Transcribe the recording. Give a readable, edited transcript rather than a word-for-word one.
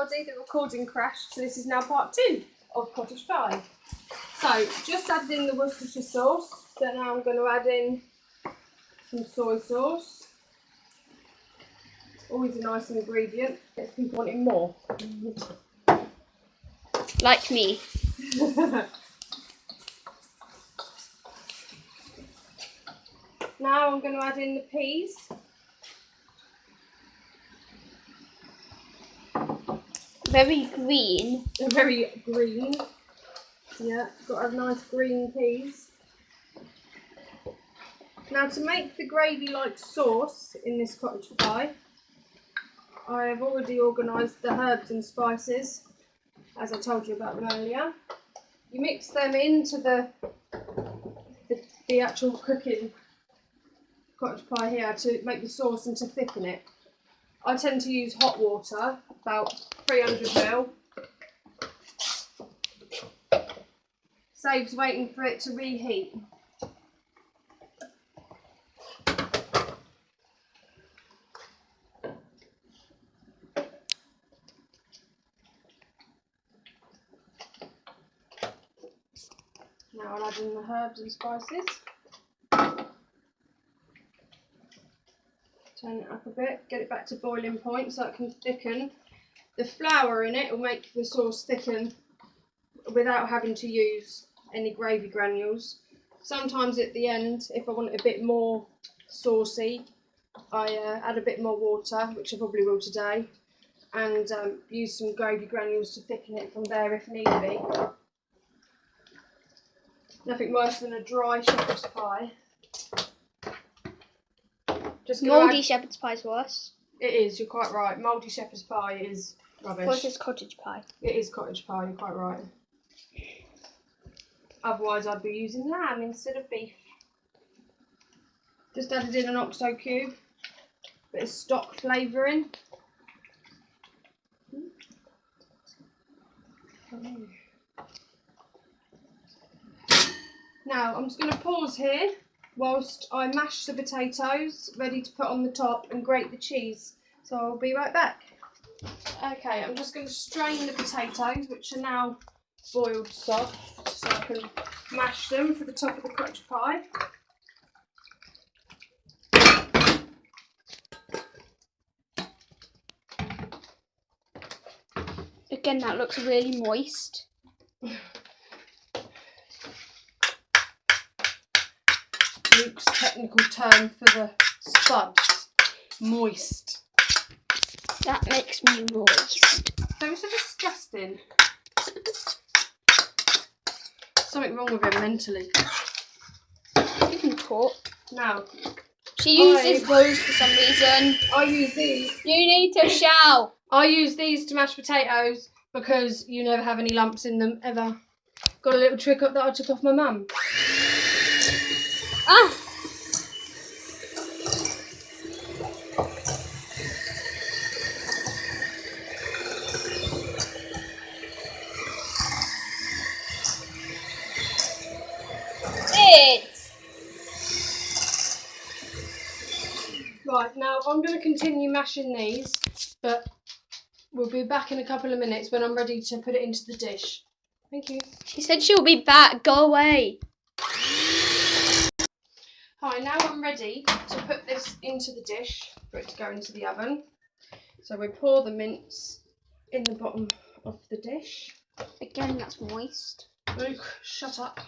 The recording crashed, so this is now part 2 of cottage pie. So, just added in the Worcestershire sauce, so now I'm going to add in some soy sauce. Always a nice ingredient, gets people wanting more. Like me. Now I'm going to add in the peas. Very green. They're very green. Yeah, got to have nice green peas. Now to make the gravy-like sauce in this cottage pie, I have already organised the herbs and spices, as I told you about them earlier. You mix them into the actual cooking cottage pie here to make the sauce and to thicken it. I tend to use hot water, about 300 ml. Saves waiting for it to reheat. Now I'll add in the herbs and spices. Turn it up a bit, get it back to boiling point so it can thicken. The flour in it will make the sauce thicken without having to use any gravy granules. Sometimes at the end, if I want it a bit more saucy, I add a bit more water, which I probably will today, and use some gravy granules to thicken it from there if need be. Nothing worse than a dry shepherd's pie. Mouldy shepherd's pie is worse. It is, you're quite right. Mouldy shepherd's pie is rubbish. What is cottage pie? It is cottage pie, you're quite right. Otherwise I'd be using lamb instead of beef. Just added in an oxo cube. Bit of stock flavouring. Now I'm just going to pause here whilst I mash the potatoes ready to put on the top and grate the cheese. So I'll be right back. Okay, I'm just going to strain the potatoes, which are now boiled soft, so I can mash them for the top of the cottage pie. Again, that looks really moist. Luke's technical term for the spuds. Moist. That makes me moist. Those are disgusting. Something wrong with him mentally. You can talk. Now, She uses those for some reason. I use these. You need to shout. I use these to mash potatoes because you never have any lumps in them, ever. Got a little trick up that I took off my mum. Ah! Right, now I'm going to continue mashing these, but we'll be back in a couple of minutes when I'm ready to put it into the dish. Thank you. She said she'll be back. Go away. Hi, now I'm ready to put this into the dish for it to go into the oven. So we pour the mince in the bottom of the dish. Again, that's moist. Luke, shut up.